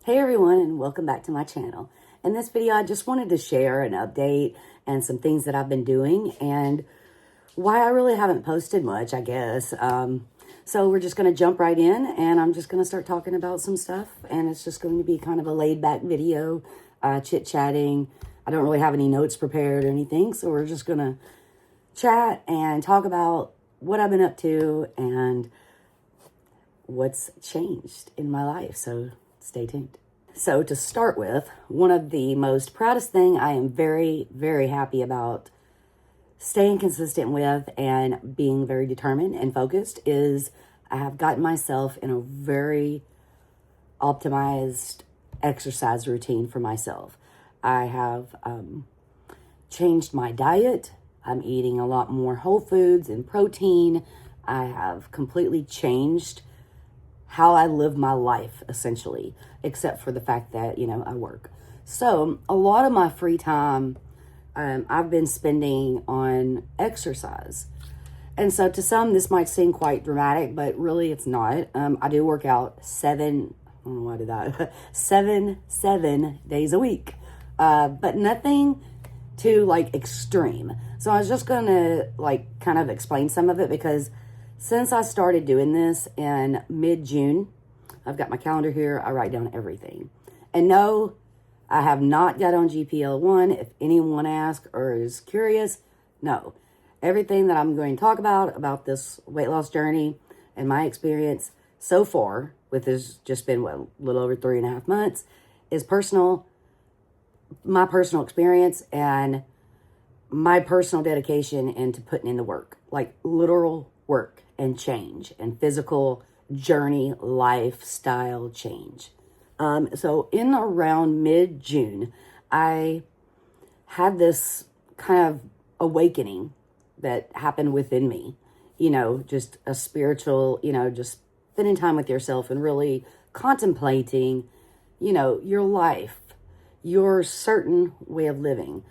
Hey everyone, and welcome back to my channel. In this video, I just wanted to share an update and some things that I've been doing and why I really haven't posted much, I guess. So we're just going to jump right in, and I'm just going to start talking about some stuff, and it's just going to be kind of a laid-back video, chit-chatting. I don't really have any notes prepared or anything, so we're just going to chat and talk about what I've been up to and what's changed in my life. So stay tuned. So to start with, one of the most proudest thing I am very, very happy about staying consistent with and being very determined and focused is I have gotten myself in a very optimized exercise routine for myself. I have changed my diet. I'm eating a lot more whole foods and protein. I have completely changed how I live my life, essentially, except for the fact that, I work. So a lot of my free time I've been spending on exercise. And so to some, this might seem quite dramatic, but really it's not. I do work out seven days a week, but nothing too extreme. So I was just going to kind of explain some of it because since I started doing this in mid-June, I've got my calendar here. I write down everything. And no, I have not got on GLP-1. If anyone asks or is curious, no. Everything that I'm going to talk about this weight loss journey and my experience so far, with this just been, a little over 3.5 months, is my personal experience and my personal dedication into putting in the work, literal work and change and physical journey, lifestyle change. So in around mid-June, I had this kind of awakening that happened within me, just a spiritual, just spending time with yourself and really contemplating, your life, your certain way of living.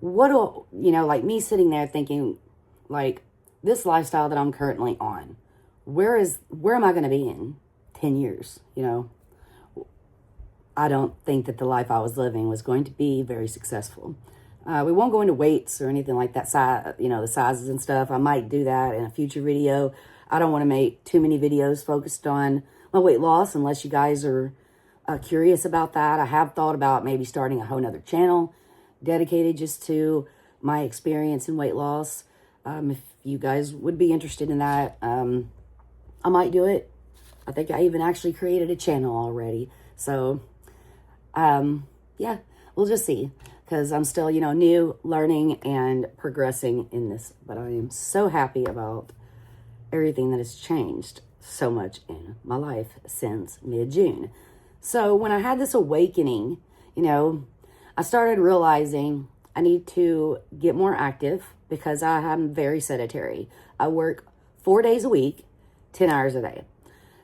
Me sitting there thinking, this lifestyle that I'm currently on, where am I going to be in 10 years? I don't think that the life I was living was going to be very successful. We won't go into weights or anything like that, the sizes and stuff. I might do that in a future video. I don't want to make too many videos focused on my weight loss unless you guys are curious about that. I have thought about maybe starting a whole nother channel dedicated just to my experience in weight loss. If you guys would be interested in that, I might do it. I think I even actually created a channel already. So, yeah, we'll just see. Because I'm still, new, learning, and progressing in this. But I am so happy about everything that has changed so much in my life since mid-June. So when I had this awakening, I started realizing I need to get more active because I am very sedentary. I work 4 days a week, 10 hours a day.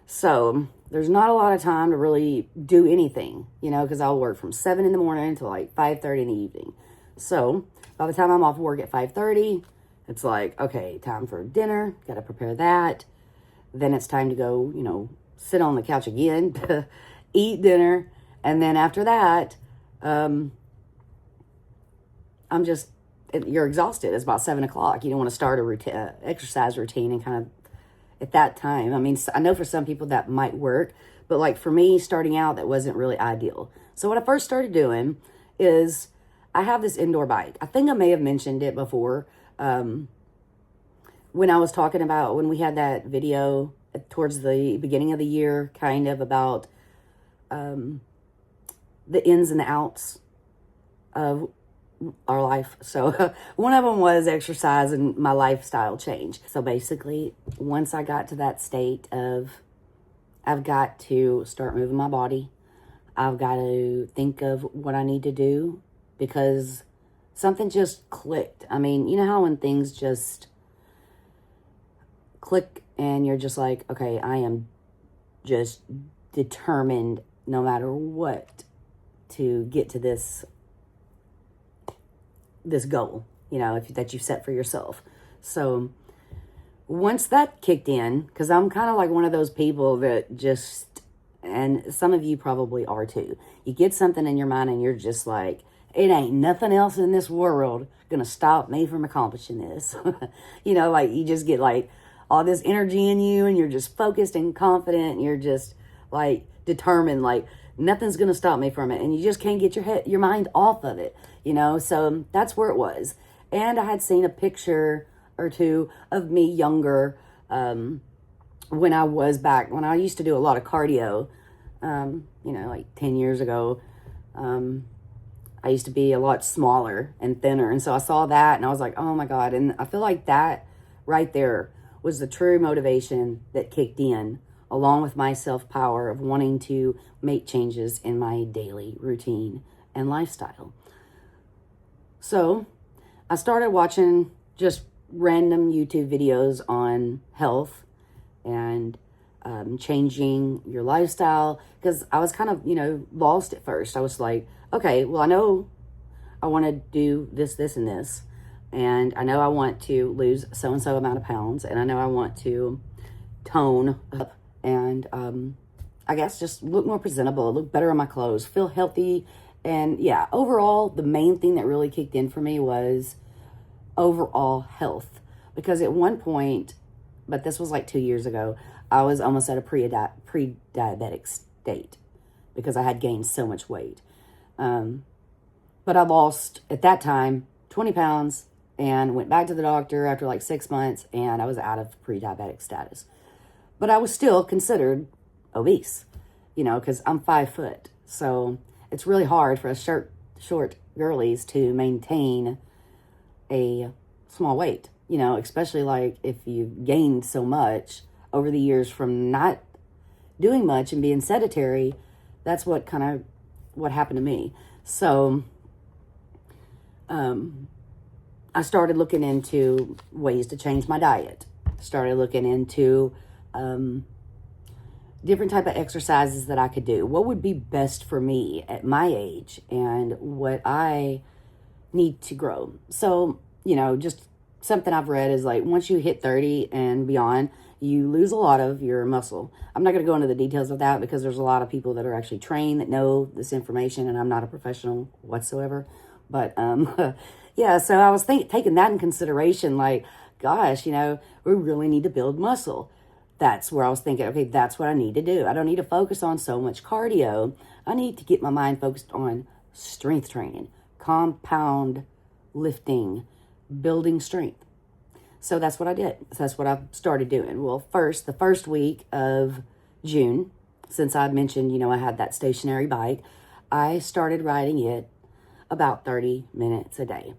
So there's not a lot of time to really do anything, because I'll work from 7 in the morning to 5:30 in the evening. So by the time I'm off work at 5:30, it's okay, time for dinner, got to prepare that. Then it's time to go, sit on the couch again to eat dinner. And then after that, you're exhausted. It's about 7 o'clock. You don't want to start a exercise routine and kind of at that time. I mean, I know for some people that might work, but for me, starting out, that wasn't really ideal. So what I first started doing is I have this indoor bike. I think I may have mentioned it before when I was talking about when we had that video towards the beginning of the year, kind of about the ins and the outs of our life. So one of them was exercise and my lifestyle change. So basically, once I got to that state of I've got to start moving my body, I've got to think of what I need to do because something just clicked. I mean, you know how when things just click and you're just okay, I am just determined no matter what to get to this goal, that you set for yourself. So once that kicked in, because I'm kind of one of those people that just And some of you probably are too. You get something in your mind and you're just like, it ain't nothing else in this world going to stop me from accomplishing this. You know, like you just get like all this energy in you and you're just focused and confident. And you're just like determined, like nothing's going to stop me from it. And you just can't get your mind off of it, you know? So that's where it was. And I had seen a picture or two of me younger, when I used to do a lot of cardio, you know, like 10 years ago. I used to be a lot smaller and thinner. And so I saw that and I was like, oh my God. And I feel like that right there was the true motivation that kicked in, along with my self-power of wanting to make changes in my daily routine and lifestyle. So I started watching just random YouTube videos on health and changing your lifestyle, because I was kind of, you know, lost at first. I was like, okay, well, I know I want to do this, this, and this. And I know I want to lose so-and-so amount of pounds. And I know I want to tone up and I guess just look more presentable, look better in my clothes, feel healthy. And yeah, overall, the main thing that really kicked in for me was overall health. Because at one point, but this was like 2 years ago, I was almost at a pre-diabetic state because I had gained so much weight. But I lost, at that time, 20 pounds and went back to the doctor after like 6 months, and I was out of pre-diabetic status. But I was still considered obese, you know, because I'm 5 foot. So it's really hard for us short girlies to maintain a small weight, you know, especially like if you've gained so much over the years from not doing much and being sedentary. That's what happened to me. So I started looking into ways to change my diet. Started looking into different type of exercises that I could do. What would be best for me at my age and what I need to grow. So, you know, just something I've read is like once you hit 30 and beyond, you lose a lot of your muscle. I'm not going to go into the details of that because there's a lot of people that are actually trained that know this information, and I'm not a professional whatsoever. But yeah, so I was taking that in consideration, like, gosh, you know, we really need to build muscle. That's where I was thinking, okay, that's what I need to do. I don't need to focus on so much cardio. I need to get my mind focused on strength training, compound lifting, building strength. So that's what I did. So that's what I started doing. Well, the first week of June, since I mentioned, you know, I had that stationary bike, I started riding it about 30 minutes a day.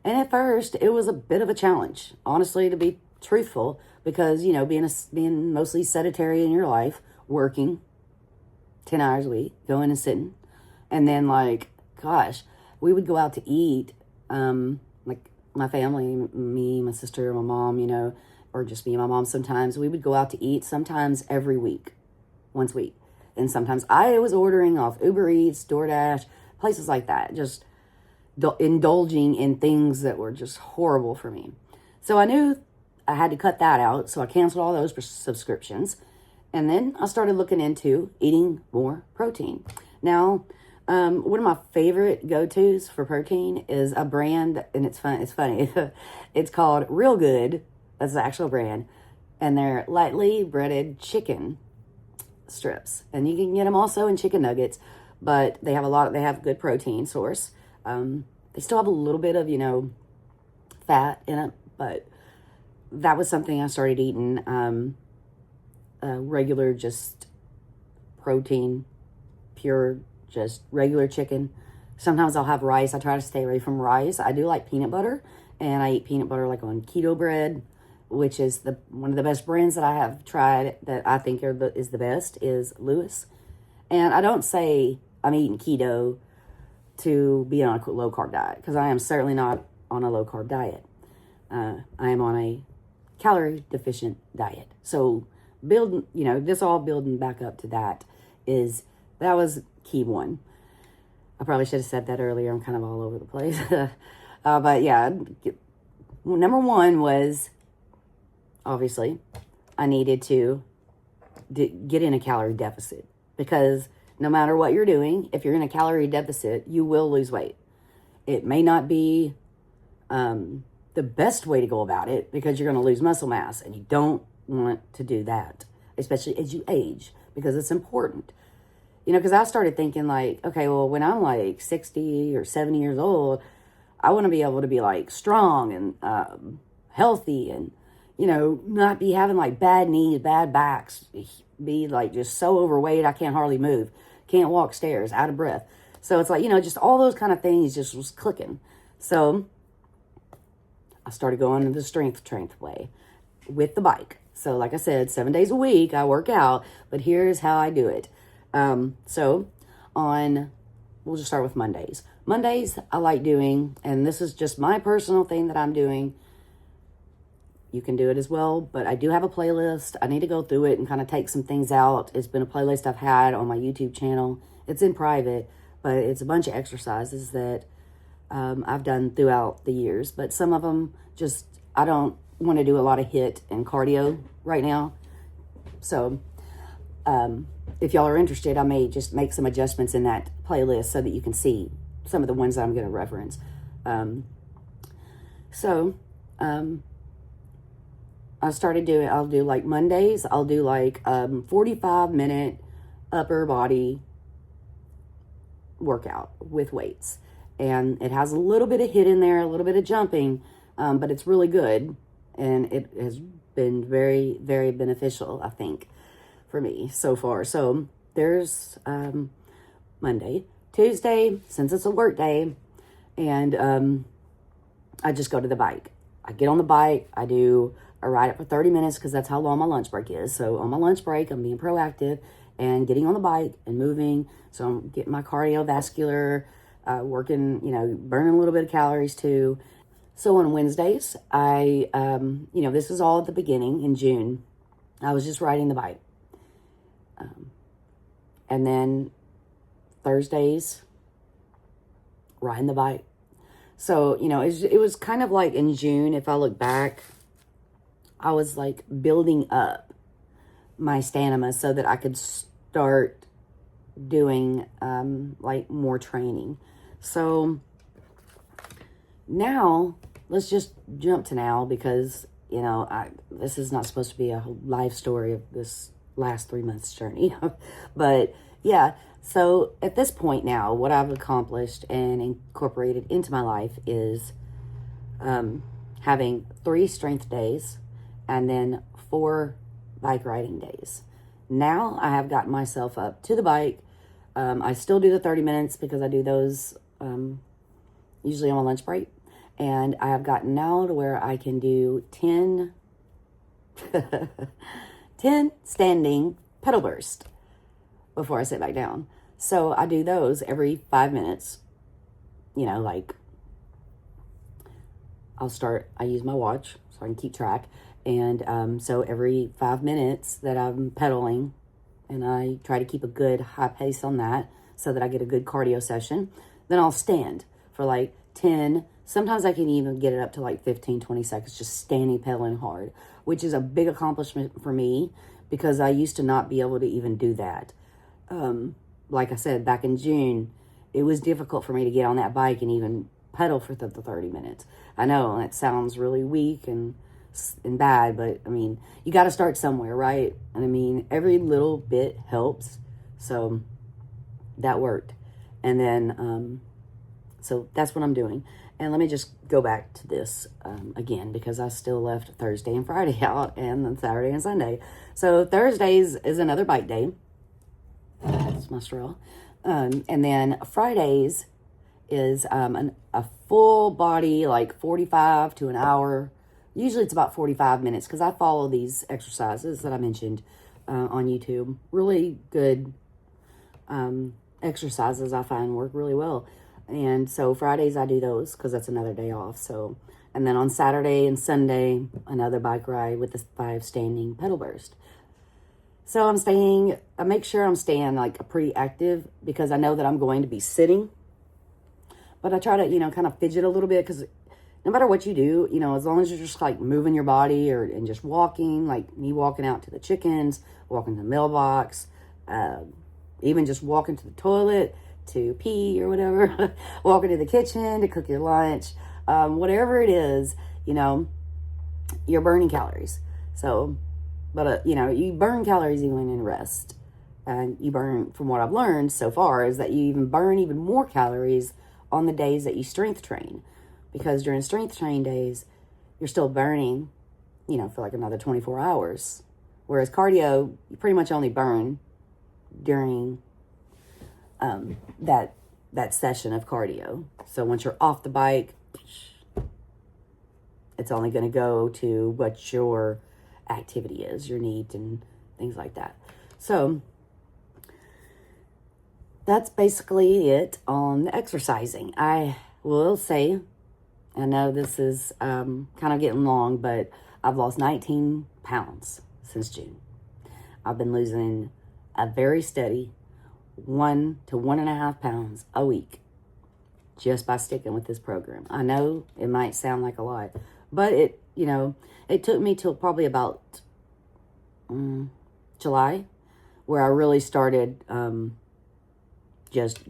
And at first, it was a bit of a challenge, honestly, to be truthful, because, you know, being mostly sedentary in your life, working 10 hours a week, going and sitting, and then like, gosh, we would go out to eat, like my family, me, my sister, my mom, you know, or just me and my mom sometimes, we would go out to eat sometimes every week, once a week. And sometimes I was ordering off Uber Eats, DoorDash, places like that, just indulging in things that were just horrible for me. So I knew I had to cut that out, so I canceled all those subscriptions. And then I started looking into eating more protein. Now, one of my favorite go-tos for protein is a brand, and it's funny. It's called Real Good. That's the actual brand. And they're lightly breaded chicken strips. And you can get them also in chicken nuggets, but they have good protein source. They still have a little bit of, you know, fat in it, but that was something I started eating. Regular, just protein, pure, just regular chicken. Sometimes I'll have rice. I try to stay away from rice. I do like peanut butter, and I eat peanut butter like on keto bread, which is one of the best brands that I have tried that I think is the best is Lewis. And I don't say I'm eating keto to be on a low carb diet, because I am certainly not on a low carb diet. I am on a calorie deficient diet. So this all building back up to that was key one. I probably should have said that earlier. I'm kind of all over the place. But yeah, number one was, obviously, I needed to get in a calorie deficit. because no matter what you're doing, if you're in a calorie deficit, you will lose weight. It may not be the best way to go about it because you're going to lose muscle mass, and you don't want to do that, especially as you age, because it's important. Because I started thinking like, okay, well, when I'm like 60 or 70 years old, I want to be able to be like strong and healthy and, not be having like bad knees, bad backs, be like just so overweight I can't hardly move, can't walk stairs, out of breath. So it's like, just all those kind of things just was clicking. So I started going the strength way with the bike. So like I said, 7 days a week I work out, but here's how I do it. So we'll just start with Mondays. Mondays I like doing, and this is just my personal thing that I'm doing. You can do it as well, but I do have a playlist. I need to go through it and kind of take some things out. It's been a playlist I've had on my YouTube channel. It's in private, but it's a bunch of exercises that I've done throughout the years. But some of them I don't want to do a lot of HIIT and cardio right now. So if y'all are interested, I may just make some adjustments in that playlist so that you can see some of the ones that I'm going to reference. I'll do like Mondays, I'll do like 45-minute upper body workout with weights. And it has a little bit of HIIT in there, a little bit of jumping, but it's really good. And it has been very, very beneficial, I think, for me so far. So there's Monday. Tuesday, since it's a work day, and I just go to the bike. I get on the bike, I do a ride up for 30 minutes because that's how long my lunch break is. So on my lunch break, I'm being proactive and getting on the bike and moving. So I'm getting my cardiovascular, working, burning a little bit of calories too. So on Wednesdays, this is all at the beginning in June. I was just riding the bike. And then Thursdays, riding the bike. So, it was kind of like in June, if I look back, I was like building up my stamina so that I could start doing like more training. So now let's just jump to now because, this is not supposed to be a life story of this last 3 months journey. But yeah, so at this point now, what I've accomplished and incorporated into my life is having 3 strength days and then 4 bike riding days. Now I have gotten myself up to the bike. I still do the 30 minutes because I do those usually on my lunch break. And I have gotten now to where I can do 10 standing pedal bursts before I sit back down. So I do those every 5 minutes. I use my watch so I can keep track. And so every 5 minutes that I'm pedaling, and I try to keep a good high pace on that so that I get a good cardio session, then I'll stand for like 10. Sometimes I can even get it up to like 15, 20 seconds, just standing, pedaling hard, which is a big accomplishment for me because I used to not be able to even do that. Like I said, back in June, it was difficult for me to get on that bike and even pedal for the 30 minutes. I know that sounds really weak and bad, but I mean, you got to start somewhere, right? And I mean, every little bit helps. So that worked. And then, so that's what I'm doing. And let me just go back to this again, because I still left Thursday and Friday out, and then Saturday and Sunday. So Thursdays is another bike day. That's my straw. And then Fridays is a full body, like 45 to an hour. Usually it's about 45 minutes because I follow these exercises that I mentioned on YouTube. Really good exercises I find work really well. And so Fridays I do those because that's another day off. So, and then on Saturday and Sunday, another bike ride with the 5 standing pedal burst. So I make sure I'm staying like pretty active because I know that I'm going to be sitting. But I try to, kind of fidget a little bit because no matter what you do, as long as you're just like moving your body and just walking, like me walking out to the chickens, walking to the mailbox, Even just walking to the toilet to pee or whatever, walking to the kitchen to cook your lunch, whatever it is, you're burning calories. So, but you burn calories even in rest. And you burn, from what I've learned so far, is that you even burn even more calories on the days that you strength train. Because during strength train days, you're still burning, for like another 24 hours. Whereas cardio, you pretty much only burn during that session of cardio. So once you're off the bike, it's only going to go to what your activity is, your needs and things like that. So that's basically it on the exercising. I will say, I know this is kind of getting long, but I've lost 19 pounds since June. I've been losing a very steady 1 to 1.5 pounds a week just by sticking with this program. I know it might sound like a lot, but it took me till probably about July where I really started just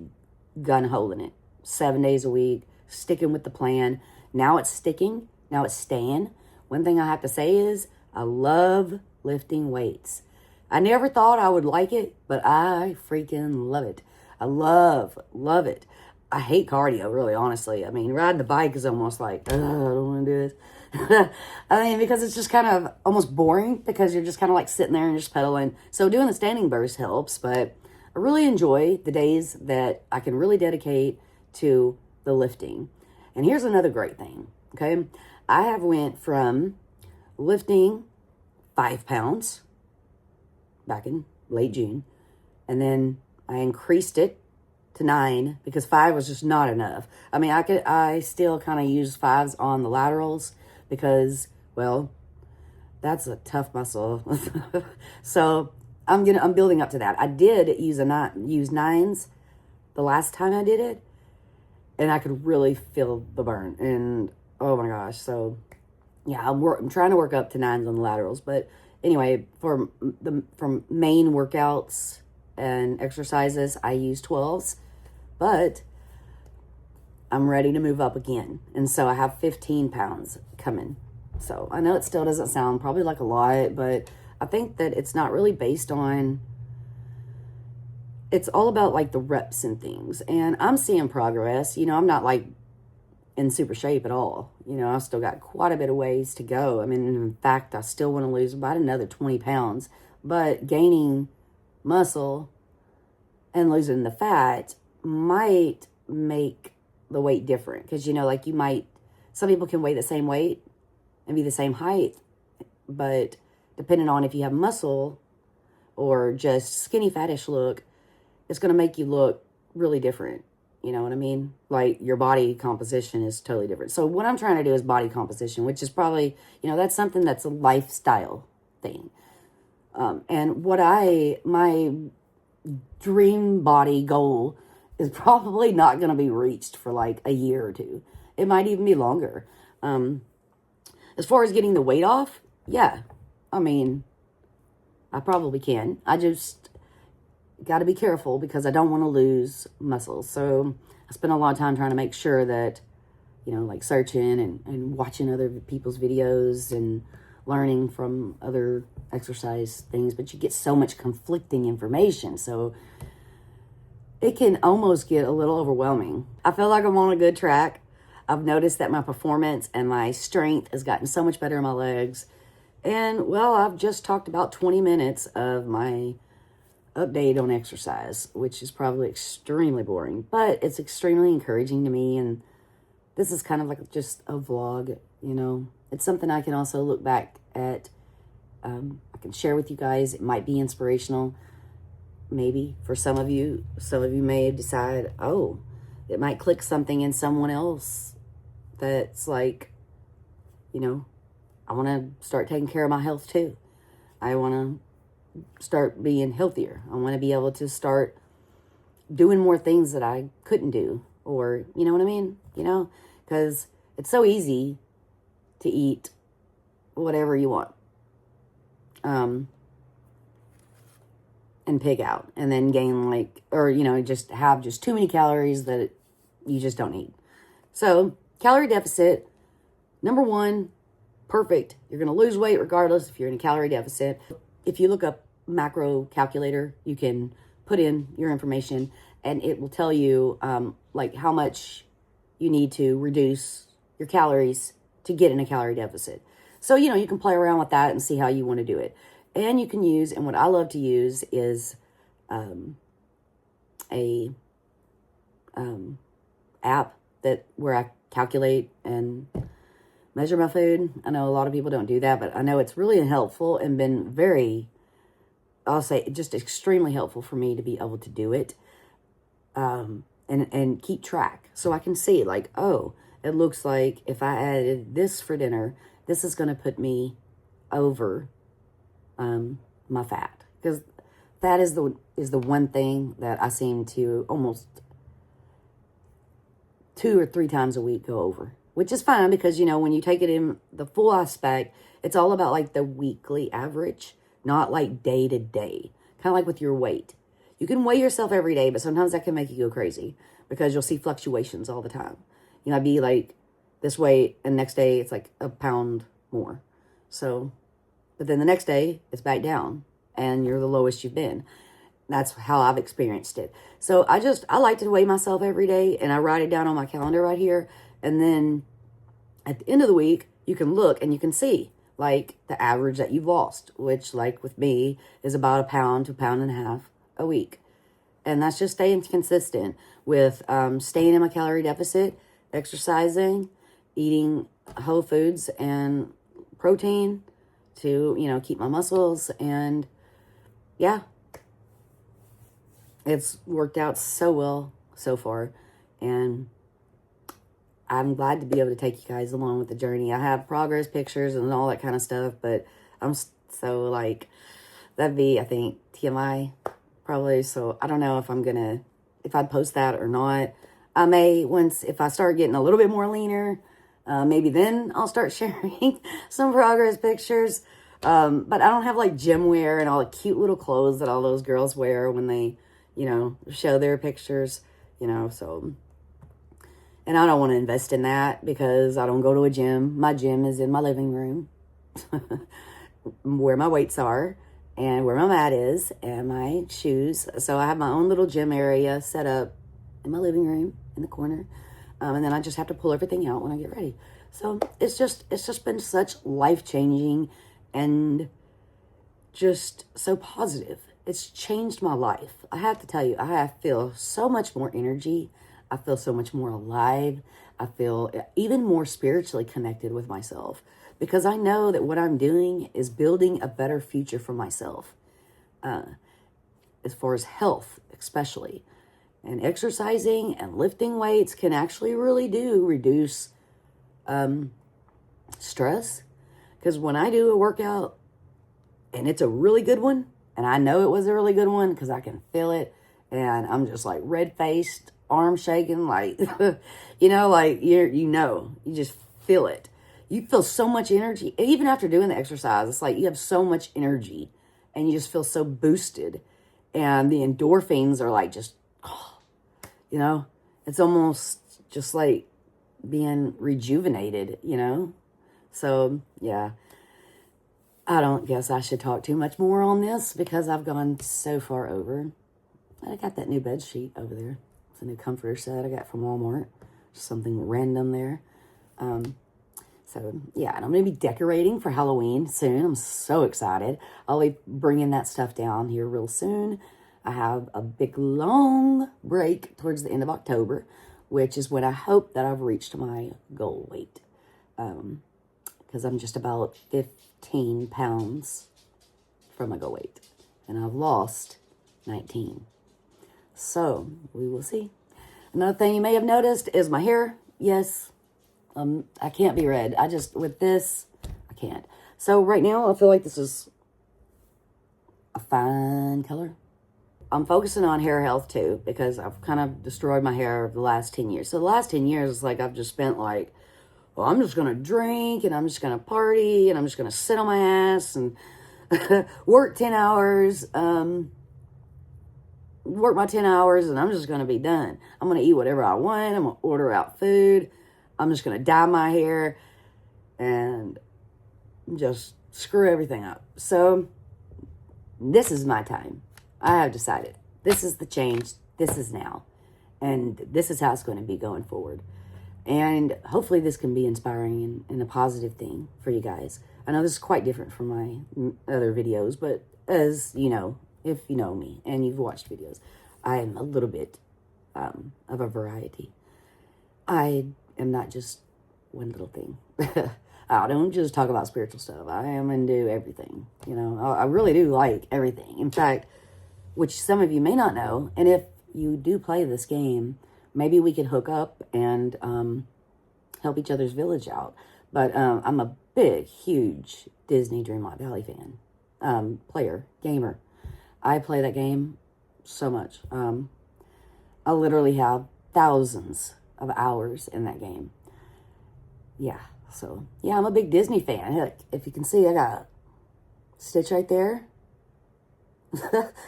gun-holing it. 7 days a week, sticking with the plan. Now it's sticking. Now it's staying. One thing I have to say is I love lifting weights. I never thought I would like it, but I freaking love it. I love it. I hate cardio, really, honestly. I mean, riding the bike is almost like, I don't want to do this. I mean, because it's just kind of almost boring because you're just kind of like sitting there and just pedaling. So doing the standing burst helps, but I really enjoy the days that I can really dedicate to the lifting. And here's another great thing, okay? I have went from lifting 5 pounds back in late June, and then I increased it to 9 because 5 was just not enough. I mean, I still kind of use 5s on the laterals because, well, that's a tough muscle. So I'm building up to that. I did use 9s the last time I did it, and I could really feel the burn. And oh my gosh, so yeah, I'm trying to work up to 9s on the laterals. But anyway, from main workouts and exercises, I use 12s, but I'm ready to move up again. And so I have 15 pounds coming. So I know it still doesn't sound probably like a lot, but I think that it's not really based on, it's all about like the reps and things. And I'm seeing progress. I'm not like in super shape at all. I've still got quite a bit of ways to go. I mean, in fact, I still want to lose about another 20 pounds, but gaining muscle and losing the fat might make the weight different. Because, like some people can weigh the same weight and be the same height, but depending on if you have muscle or just skinny fattish look, it's going to make you look really different. You know what I mean? Like your body composition is totally different. So what I'm trying to do is body composition, which is probably, that's something that's a lifestyle thing. And my dream body goal is probably not going to be reached for like a year or two. It might even be longer. As far as getting the weight off, yeah. I mean, I probably can. I just got to be careful because I don't want to lose muscle. So I spend a lot of time trying to make sure that, like searching and watching other people's videos and learning from other exercise things. But you get so much conflicting information. So it can almost get a little overwhelming. I feel like I'm on a good track. I've noticed that my performance and my strength has gotten so much better in my legs. And, well, I've just talked about 20 minutes of my update on exercise, which is probably extremely boring, but it's extremely encouraging to me. And this is kind of like just a vlog, It's something I can also look back at. I can share with you guys. It might be inspirational. Maybe for some of you may decide, oh, it might click something in someone else that's like, I want to start taking care of my health too. I want to start being healthier. I want to be able to start doing more things that I couldn't do, or, you know what I mean? Because it's so easy to eat whatever you want. and pig out and then gain like, or, you know, just have just too many calories that you just don't need. So calorie deficit, number one, perfect. You're going to lose weight regardless if you're in a calorie deficit. If you look up macro calculator, you can put in your information and it will tell you like how much you need to reduce your calories to get in a calorie deficit. So, you know, you can play around with that and see how you want to do it. And you can use, and what I love to use is a app that where I calculate and measure my food. I know a lot of people don't do that, but I know it's really helpful and been very, I'll say, just extremely helpful for me to be able to do it and keep track. So I can see like, oh, it looks like if I added this for dinner, this is going to put me over my fat, because that is the one thing that I seem to almost 2 or 3 times a week go over, which is fine because, you know, when you take it in the full aspect, it's all about like the weekly average, not like day to day, kind of like with your weight. You can weigh yourself every day, but sometimes that can make you go crazy because you'll see fluctuations all the time. You know, I'd be like this weight and next day it's like a pound more. So, but then the next day it's back down and you're the lowest you've been. That's how I've experienced it. So I like to weigh myself every day and I write it down on my calendar right here. And then at the end of the week, you can look and you can see like the average that you've lost, which like with me is about a pound to a pound and a half a week. And that's just staying consistent with staying in my calorie deficit, exercising, eating whole foods and protein to, you know, keep my muscles. And yeah, it's worked out so well so far. And I'm glad to be able to take you guys along with the journey. I have progress pictures and all that kind of stuff, but I'm so like, that'd be, I think, TMI probably. So I don't know if I'd post that or not. I may, if I start getting a little bit more leaner, maybe then I'll start sharing some progress pictures. But I don't have like gym wear and all the cute little clothes that all those girls wear when they, you know, show their pictures, you know, so. And I don't want to invest in that because I don't go to a gym. My gym is in my living room where my weights are and where my mat is and my shoes. So I have my own little gym area set up in my living room in the corner. And then I just have to pull everything out when I get ready. So it's just been such life-changing and just so positive. It's changed my life. I have to tell you, I feel so much more energy. I feel so much more alive. I feel even more spiritually connected with myself because I know that what I'm doing is building a better future for myself, as far as health, especially. And exercising and lifting weights can actually really do reduce stress. Because when I do a workout and it's a really good one, and I know it was a really good one because I can feel it, and I'm just like red-faced, arm shaking, like, you know, like you just feel it. You feel so much energy. Even after doing the exercise, it's like you have so much energy and you just feel so boosted. And the endorphins are like just, you know, it's almost just like being rejuvenated, you know? So, yeah. I don't guess I should talk too much more on this because I've gone so far over. I got that new bed sheet over there. It's a new comforter set I got from Walmart. Just something random there. So, yeah, and I'm going to be decorating for Halloween soon. I'm so excited. I'll be bringing that stuff down here real soon. I have a big, long break towards the end of October, which is when I hope that I've reached my goal weight. Because I'm just about 15 pounds from my goal weight. And I've lost 19. So, we will see. Another thing you may have noticed is my hair. Yes, I can't be red. With this, I can't. So, right now, I feel like this is a fine color. I'm focusing on hair health, too, because I've kind of destroyed my hair the last 10 years. So, the last 10 years, it's like I've just spent like, well, I'm just going to drink, and I'm just going to party, and I'm just going to sit on my ass and work 10 hours, work my 10 hours and I'm just going to be done. I'm going to eat whatever I want. I'm going to order out food. I'm just going to dye my hair and just screw everything up. So this is my time. I have decided. This is the change. This is now. And this is how it's going to be going forward. And hopefully this can be inspiring and a positive thing for you guys. I know this is quite different from my other videos, but as you know, if you know me and you've watched videos, I am a little bit of a variety. I am not just one little thing. I don't just talk about spiritual stuff. I am into everything. You know, I really do like everything. In fact, which some of you may not know, and if you do play this game, maybe we could hook up and help each other's village out. But I'm a big, huge Disney Dreamlight Valley fan, player, gamer. I play that game so much. I literally have thousands of hours in that game. Yeah, so, yeah, I'm a big Disney fan. Heck, if you can see, I got Stitch right there.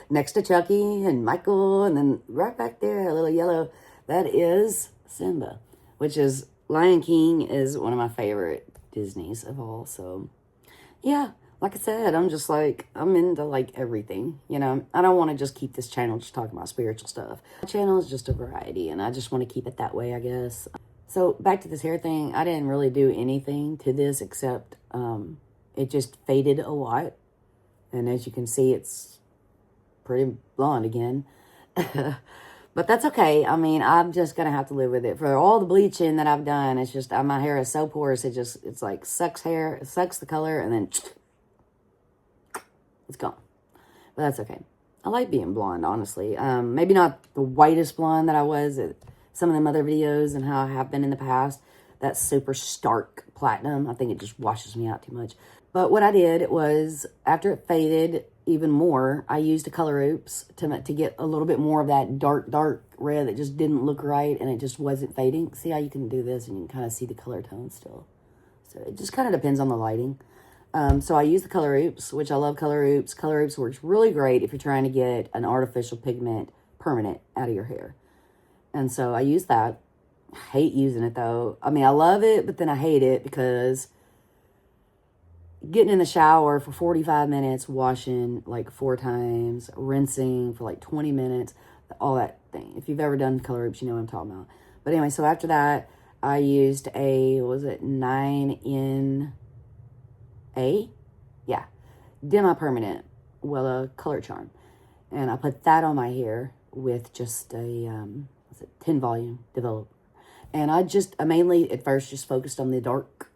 Next to Chucky and Michael, and then right back there, a little yellow, that is Simba, which is, Lion King is one of my favorite Disneys of all. So yeah, like I said, I'm just like, I'm into like everything, you know. I don't want to just keep this channel just talking about spiritual stuff. My channel is just a variety, and I just want to keep it that way, I guess. So back to this hair thing, I didn't really do anything to this except it just faded a lot, and as you can see, it's pretty blonde again. But that's okay. I mean, I'm just going to have to live with it. For all the bleaching that I've done, it's just, my hair is so porous, it's like sucks the color, and then it's gone. But that's okay. I like being blonde, honestly. Maybe not the whitest blonde that I was at some of them other videos and how I have been in the past. That super stark platinum, I think it just washes me out too much. But what I did was, after it faded even more, I used a Color Oops to get a little bit more of that dark red that just didn't look right, and it just wasn't fading. See how you can do this and you can kind of see the color tone still. So it just kind of depends on the lighting. So I use the Color Oops, which I love Color Oops. Color Oops works really great if you're trying to get an artificial pigment permanent out of your hair. And so I use that. I hate using it though. I mean, I love it, but then I hate it because getting in the shower for 45 minutes, washing like 4 times, rinsing for like 20 minutes, all that thing. If you've ever done Color Oops, you know what I'm talking about. But anyway, so after that, I used a, what was it, 9NA? Yeah, Demi-Permanent Wella Color Charm. And I put that on my hair with just a, what's it, 10 volume developer. And I mainly at first just focused on the dark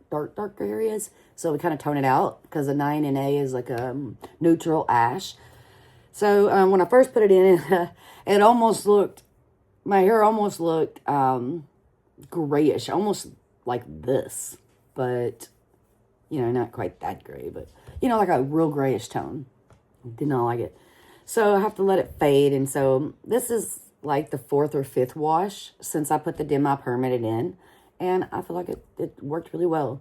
areas. So we kind of tone it out because the 9NA is like a neutral ash. So when I first put it in, it almost looked, my hair almost looked grayish, almost like this. But, you know, not quite that gray, but, you know, like a real grayish tone. Did not like it. So I have to let it fade. And so this is like the 4th or 5th wash since I put the Demi-Permanent in. And I feel like it worked really well.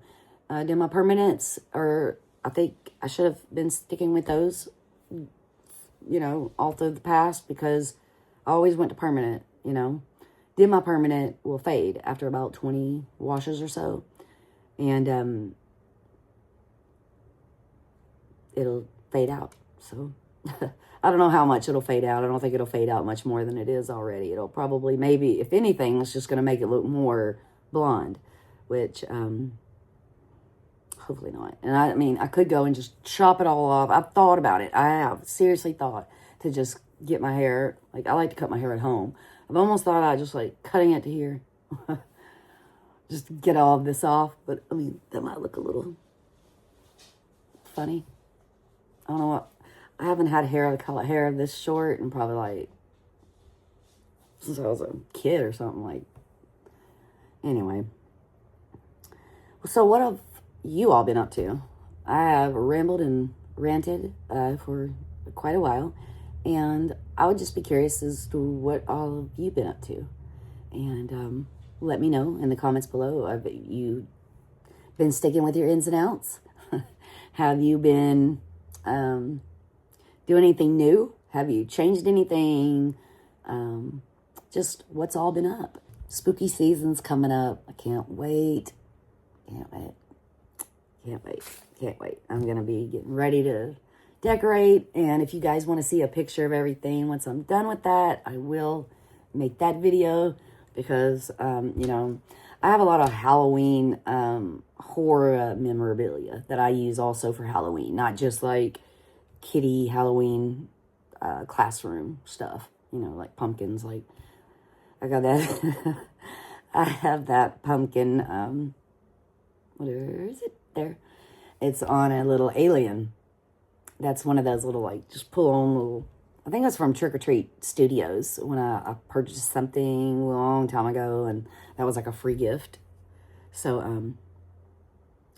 Demi-Permanents are, I think I should have been sticking with those, you know, all through the past because I always went to permanent, you know. Demi-Permanent will fade after about 20 washes or so. And it'll fade out. So I don't know how much it'll fade out. I don't think it'll fade out much more than it is already. It'll probably, maybe, if anything, it's just going to make it look more blonde, which hopefully not. And I mean, I could go and just chop it all off. I've thought about it. I have seriously thought to just get my hair, like I like to cut my hair at home. I've almost thought about just like cutting it to here. Just to get all of this off. But I mean, that might look a little funny. I don't know what, I haven't had hair this short and probably like since I was a kid or something. Like, anyway. So what have you all been up to? I have rambled and ranted for quite a while, and I would just be curious as to what all of you been up to. And let me know in the comments below. Have you been sticking with your ins and outs? Have you been doing anything new? Have you changed anything? just what's all been up. Spooky season's coming up. I can't wait. Can't wait. Can't wait. Can't wait. I'm going to be getting ready to decorate. And if you guys want to see a picture of everything, once I'm done with that, I will make that video because, you know, I have a lot of Halloween horror memorabilia that I use also for Halloween. Not just like kiddie Halloween classroom stuff. You know, like pumpkins. Like, I got that. I have that pumpkin. Where is it? There. It's on a little alien. That's one of those little, like, just pull on little, I think it's from Trick or Treat Studios when I purchased something a long time ago, and that was like a free gift. So,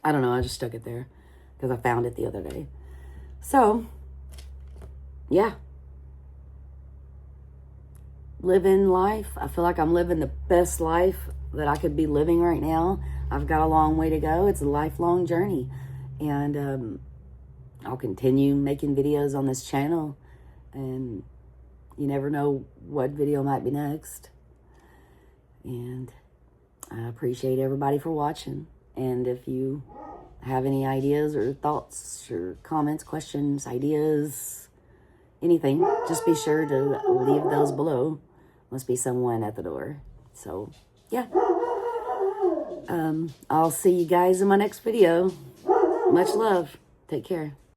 I don't know, I just stuck it there because I found it the other day. So, yeah. Living life. I feel like I'm living the best life that I could be living right now. I've got a long way to go. It's a lifelong journey. And I'll continue making videos on this channel. And you never know what video might be next. And I appreciate everybody for watching. And if you have any ideas or thoughts or comments, questions, ideas, anything, just be sure to leave those below. Must be someone at the door. So, yeah. I'll see you guys in my next video. Much love. Take care.